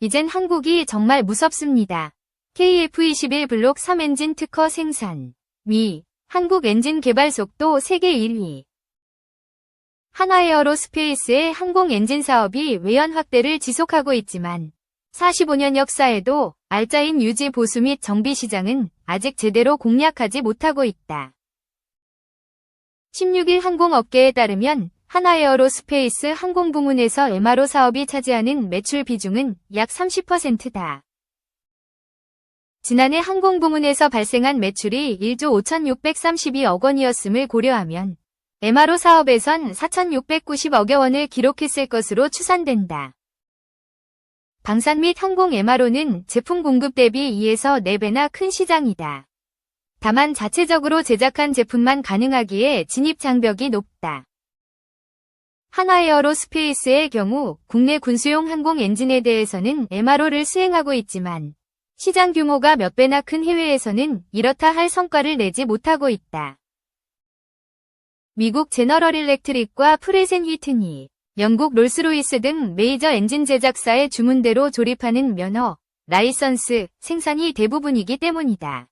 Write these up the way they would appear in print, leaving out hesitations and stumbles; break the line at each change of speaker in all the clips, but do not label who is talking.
이젠 한국이 정말 무섭습니다. KF-21 블록 3 엔진 특허 생산. 미. 한국 엔진 개발 속도 세계 1위. 한화에어로스페이스의 항공 엔진 사업이 외연 확대를 지속하고 있지만 45년 역사에도 알짜인 유지 보수 및 정비 시장은 아직 제대로 공략하지 못하고 있다. 16일 항공업계에 따르면 한화에어로스페이스 항공 부문에서 MRO 사업이 차지하는 매출 비중은 약 30%다. 지난해 항공 부문에서 발생한 매출이 1조 5,632억 원이었음을 고려하면 MRO 사업에선 4,690억여 원을 기록했을 것으로 추산된다. 방산 및 항공 MRO는 제품 공급 대비 2에서 4배나 큰 시장이다. 다만 자체적으로 제작한 제품만 가능하기에 진입 장벽이 높다. 한화에어로스페이스의 경우 국내 군수용 항공 엔진에 대해서는 MRO를 수행하고 있지만 시장 규모가 몇 배나 큰 해외에서는 이렇다 할 성과를 내지 못하고 있다. 미국 제너럴 일렉트릭과 프레젠 휘트니, 영국 롤스로이스 등 메이저 엔진 제작사의 주문대로 조립하는 면허, 라이선스, 생산이 대부분이기 때문이다.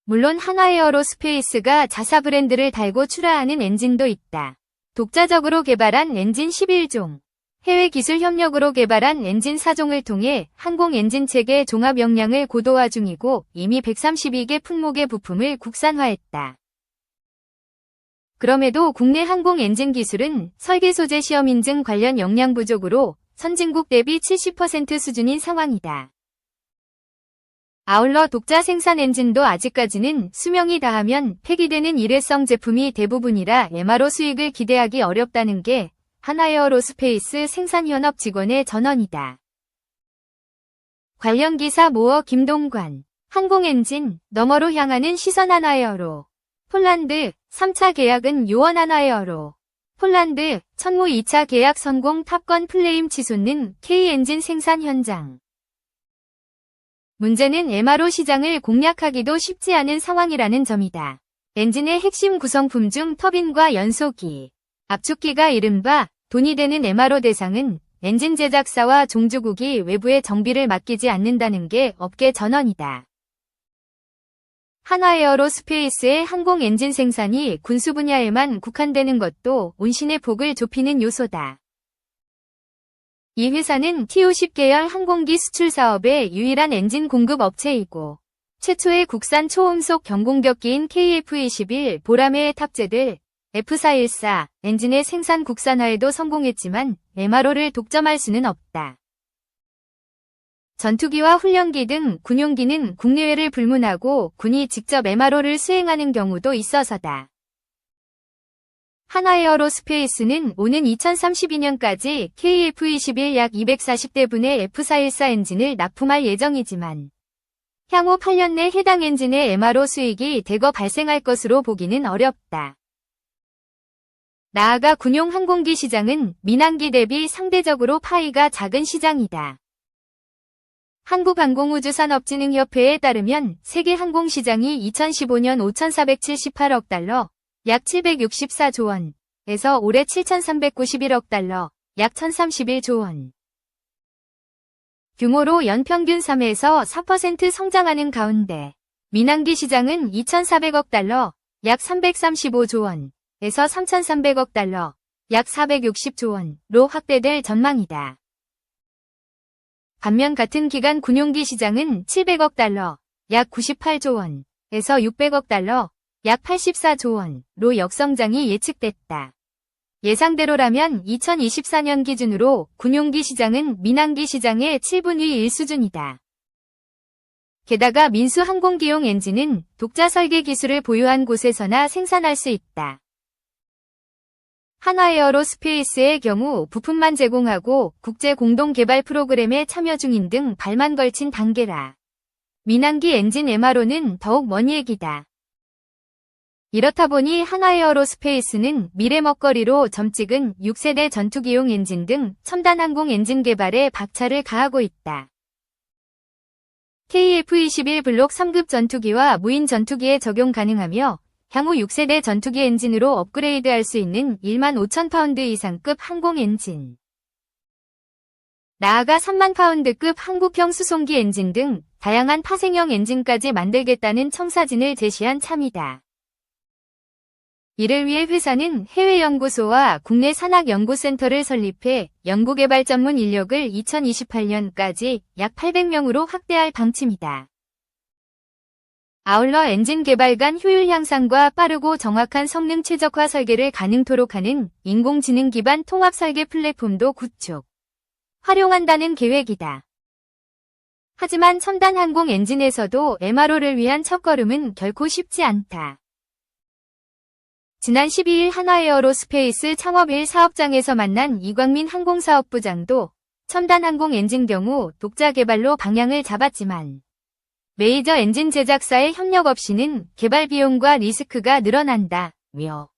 물론 한화에어로스페이스가 자사 브랜드를 달고 출하하는 엔진도 있다. 독자적으로 개발한 엔진 11종, 해외 기술 협력으로 개발한 엔진 4종을 통해 항공 엔진 체계 종합 역량을 고도화 중이고 이미 132개 품목의 부품을 국산화했다. 그럼에도 국내 항공 엔진 기술은 설계 소재 시험 인증 관련 역량 부족으로 선진국 대비 70% 수준인 상황이다. 아울러 독자 생산 엔진도 아직까지는 수명이 다하면 폐기되는 일회성 제품이 대부분이라 MRO 수익을 기대하기 어렵다는 게 한화에어로스페이스 생산현업 직원의 전언이다. 관련 기사 모어 김동관, 항공 엔진 너머로 향하는 시선 한화에어로. 폴란드 3차 계약은 요원 한화에어로. 폴란드 천무 2차 계약 성공 탑건 플레임 치솟는 K엔진 생산 현장. 문제는 MRO 시장을 공략하기도 쉽지 않은 상황이라는 점이다. 엔진의 핵심 구성품 중 터빈과 연소기, 압축기가 이른바 돈이 되는 MRO 대상은 엔진 제작사와 종주국이 외부에 정비를 맡기지 않는다는 게 업계 전언이다. 한화에어로스페이스의 항공 엔진 생산이 군수 분야에만 국한되는 것도 온신의 폭을 좁히는 요소다. 이 회사는 TO10 계열 항공기 수출 사업의 유일한 엔진 공급 업체이고 최초의 국산 초음속 경공격기인 KF-21 보라매에 탑재될 F414 엔진의 생산 국산화에도 성공했지만 MRO를 독점할 수는 없다. 전투기와 훈련기 등 군용기는 국내외를 불문하고 군이 직접 MRO를 수행하는 경우도 있어서다. 한화에어로스페이스는 오는 2032년까지 KF-21 약 240대분의 F414 엔진을 납품할 예정이지만 향후 8년 내 해당 엔진의 MRO 수익이 대거 발생할 것으로 보기는 어렵다. 나아가 군용 항공기 시장은 민항기 대비 상대적으로 파이가 작은 시장이다. 한국항공우주산업진흥협회에 따르면 세계 항공시장이 2015년 5,478억 달러, 약 764조 원에서 올해 7,391억 달러, 약 1,031조 원. 규모로 연평균 3에서 4% 성장하는 가운데 민항기 시장은 2,400억 달러, 약 335조 원에서 3,300억 달러, 약 460조 원로 확대될 전망이다. 반면 같은 기간 군용기 시장은 700억 달러, 약 98조 원에서 600억 달러, 약 84조 원로 역성장이 예측됐다. 예상대로라면 2024년 기준으로 군용기 시장은 민항기 시장의 7분의 1 수준이다. 게다가 민수 항공기용 엔진은 독자 설계 기술을 보유한 곳에서나 생산할 수 있다. 한화에어로스페이스의 경우 부품만 제공하고 국제 공동 개발 프로그램에 참여 중인 등 발만 걸친 단계라. 민항기 엔진 MRO는 더욱 먼 얘기다. 이렇다 보니 한화에어로스페이스는 미래 먹거리로 점찍은 6세대 전투기용 엔진 등 첨단 항공 엔진 개발에 박차를 가하고 있다. KF-21 블록 3급 전투기와 무인 전투기에 적용 가능하며 향후 6세대 전투기 엔진으로 업그레이드할 수 있는 1만 5천 파운드 이상급 항공 엔진. 나아가 3만 파운드급 한국형 수송기 엔진 등 다양한 파생형 엔진까지 만들겠다는 청사진을 제시한 참이다. 이를 위해 회사는 해외 연구소와 국내 산학연구센터를 설립해 연구개발 전문 인력을 2028년까지 약 800명으로 확대할 방침이다. 아울러 엔진 개발 간 효율 향상과 빠르고 정확한 성능 최적화 설계를 가능토록 하는 인공지능 기반 통합 설계 플랫폼도 구축, 활용한다는 계획이다. 하지만 첨단 항공 엔진에서도 MRO를 위한 첫걸음은 결코 쉽지 않다. 지난 12일 한화에어로스페이스 창업 1사업장에서 만난 이광민 항공사업부장도 첨단 항공 엔진 경우 독자 개발로 방향을 잡았지만 메이저 엔진 제작사의 협력 없이는 개발 비용과 리스크가 늘어난다며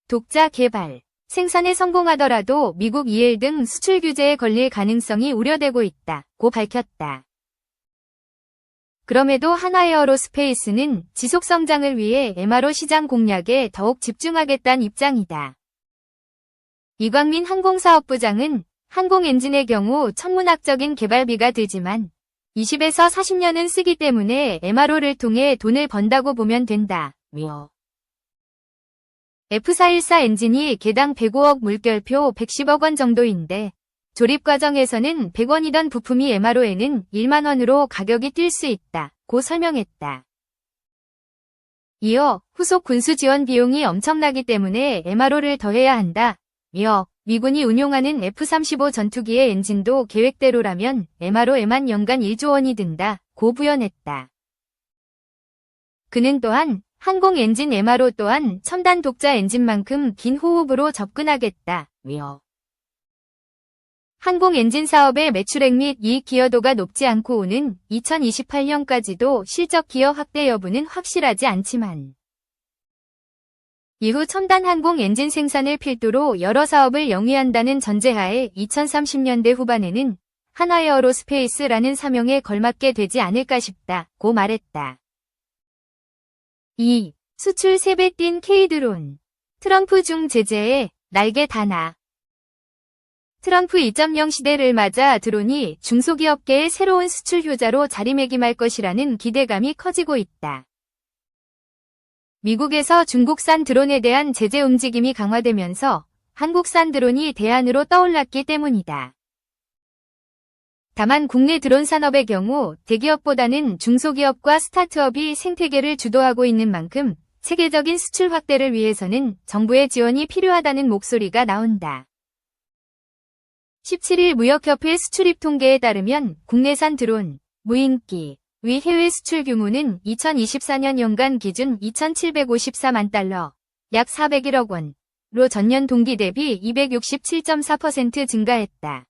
독자 개발, 생산에 성공하더라도 미국 EL 등 수출 규제에 걸릴 가능성이 우려되고 있다고 밝혔다. 그럼에도 한화에어로스페이스는 지속 성장을 위해 MRO 시장 공략에 더욱 집중하겠다는 입장이다. 이광민 항공사업부장은 항공 엔진의 경우 천문학적인 개발비가 들지만 20에서 40년은 쓰기 때문에 MRO를 통해 돈을 번다고 보면 된다며 F414 엔진이 개당 105억 물결표 110억 원 정도인데 조립 과정에서는 100원이던 부품이 MRO에는 1만 원으로 가격이 뛸 수 있다고 설명했다. 이어 후속 군수 지원 비용이 엄청나기 때문에 MRO를 더해야 한다며 미군이 운용하는 F-35 전투기의 엔진도 계획대로라면 MRO에만 연간 1조 원이 든다고 부연했다. 그는 또한 항공 엔진 MRO 또한 첨단 독자 엔진만큼 긴 호흡으로 접근하겠다며 항공 엔진 사업의 매출액 및 이익 기여도가 높지 않고 오는 2028년까지도 실적 기여 확대 여부는 확실하지 않지만 이후 첨단 항공 엔진 생산을 필두로 여러 사업을 영위한다는 전제하에 2030년대 후반에는 한화에어로스페이스라는 사명에 걸맞게 되지 않을까 싶다고 말했다. 2. 수출 3배 뛴 K드론. 트럼프 중 제재에 날개 다나. 트럼프 2.0 시대를 맞아 드론이 중소기업계의 새로운 수출 효자로 자리매김할 것이라는 기대감이 커지고 있다. 미국에서 중국산 드론에 대한 제재 움직임이 강화되면서 한국산 드론이 대안으로 떠올랐기 때문이다. 다만 국내 드론 산업의 경우 대기업보다는 중소기업과 스타트업이 생태계를 주도하고 있는 만큼 세계적인 수출 확대를 위해서는 정부의 지원이 필요하다는 목소리가 나온다. 17일 무역협회 수출입 통계에 따르면 국내산 드론, 무인기, 위 해외 수출 규모는 2024년 연간 기준 2,754만 달러, 약 401억 원로 전년 동기 대비 267.4% 증가했다.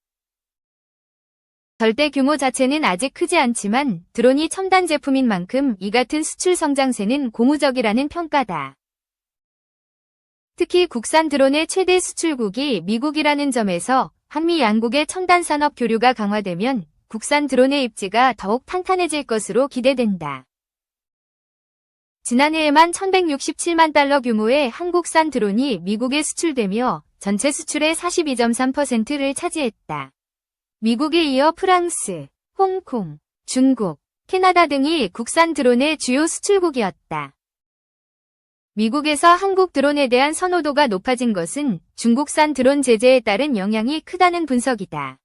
절대 규모 자체는 아직 크지 않지만 드론이 첨단 제품인 만큼 이 같은 수출 성장세는 고무적이라는 평가다. 특히 국산 드론의 최대 수출국이 미국이라는 점에서 한미 양국의 첨단 산업 교류가 강화되면 국산 드론의 입지가 더욱 탄탄해질 것으로 기대된다. 지난해에만 1,167만 달러 규모의 한국산 드론이 미국에 수출되며 전체 수출의 42.3%를 차지했다. 미국에 이어 프랑스, 홍콩, 중국, 캐나다 등이 국산 드론의 주요 수출국이었다. 미국에서 한국 드론에 대한 선호도가 높아진 것은 중국산 드론 제재에 따른 영향이 크다는 분석이다.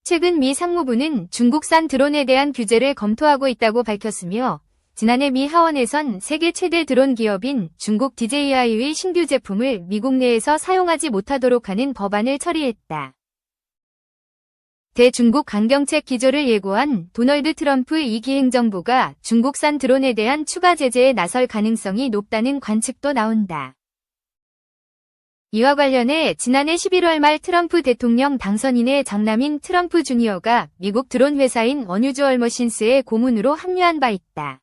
최근 미 상무부는 중국산 드론에 대한 규제를 검토하고 있다고 밝혔으며 지난해 미 하원에선 세계 최대 드론 기업인 중국 DJI의 신규 제품을 미국 내에서 사용하지 못하도록 하는 법안을 처리했다. 대중국 강경책 기조를 예고한 도널드 트럼프 2기 행정부가 중국산 드론에 대한 추가 제재에 나설 가능성이 높다는 관측도 나온다. 이와 관련해 지난해 11월 말 트럼프 대통령 당선인의 장남인 트럼프 주니어가 미국 드론 회사인 어뉴주얼 머신스의 고문으로 합류한 바 있다.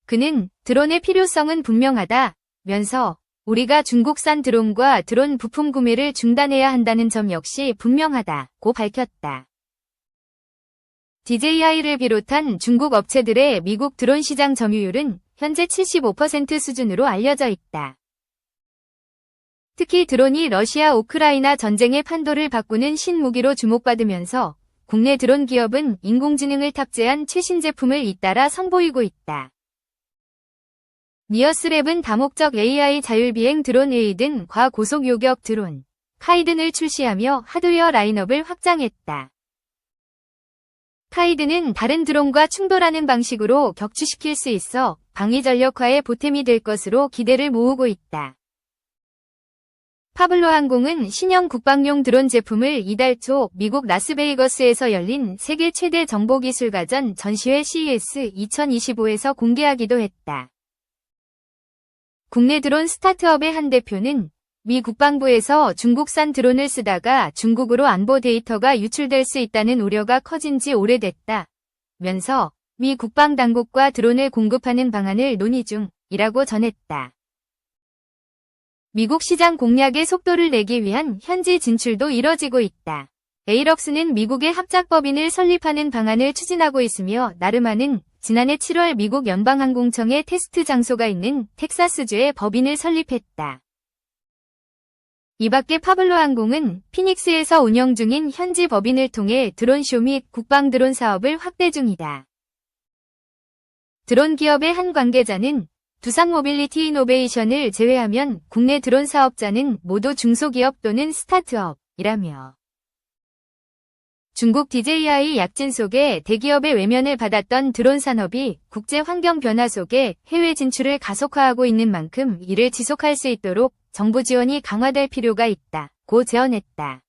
그는 드론의 필요성은 분명하다면서 우리가 중국산 드론과 드론 부품 구매를 중단해야 한다는 점 역시 분명하다고 밝혔다. DJI를 비롯한 중국 업체들의 미국 드론 시장 점유율은 현재 75% 수준으로 알려져 있다. 특히 드론이 러시아 우크라이나 전쟁의 판도를 바꾸는 신무기로 주목받으면서 국내 드론 기업은 인공지능을 탑재한 최신 제품을 잇따라 선보이고 있다. 니어스랩은 다목적 AI 자율비행 드론 에이든 과고속 요격 드론 카이든을 출시하며 하드웨어 라인업을 확장했다. 카이든은 다른 드론과 충돌하는 방식으로 격추시킬 수 있어 방위 전력화에 보탬이 될 것으로 기대를 모으고 있다. 파블로 항공은 신형 국방용 드론 제품을 이달 초 미국 라스베이거스에서 열린 세계 최대 정보기술가전 전시회 CES 2025에서 공개하기도 했다. 국내 드론 스타트업의 한 대표는 미 국방부에서 중국산 드론을 쓰다가 중국으로 안보 데이터가 유출될 수 있다는 우려가 커진 지 오래됐다 면서 미 국방당국과 드론을 공급하는 방안을 논의 중이라고 전했다. 미국 시장 공략의 속도를 내기 위한 현지 진출도 이뤄지고 있다. 에이럭스는 미국의 합작법인을 설립하는 방안을 추진하고 있으며 나르마는 지난해 7월 미국 연방항공청의 테스트 장소가 있는 텍사스주에 법인을 설립했다. 이 밖에 파블로 항공은 피닉스에서 운영 중인 현지 법인을 통해 드론쇼 및 국방 드론 사업을 확대 중이다. 드론 기업의 한 관계자는 두산 모빌리티 이노베이션을 제외하면 국내 드론 사업자는 모두 중소기업 또는 스타트업이라며 중국 DJI 약진 속에 대기업의 외면을 받았던 드론 산업이 국제 환경 변화 속에 해외 진출을 가속화하고 있는 만큼 이를 지속할 수 있도록 정부 지원이 강화될 필요가 있다고 제언했다.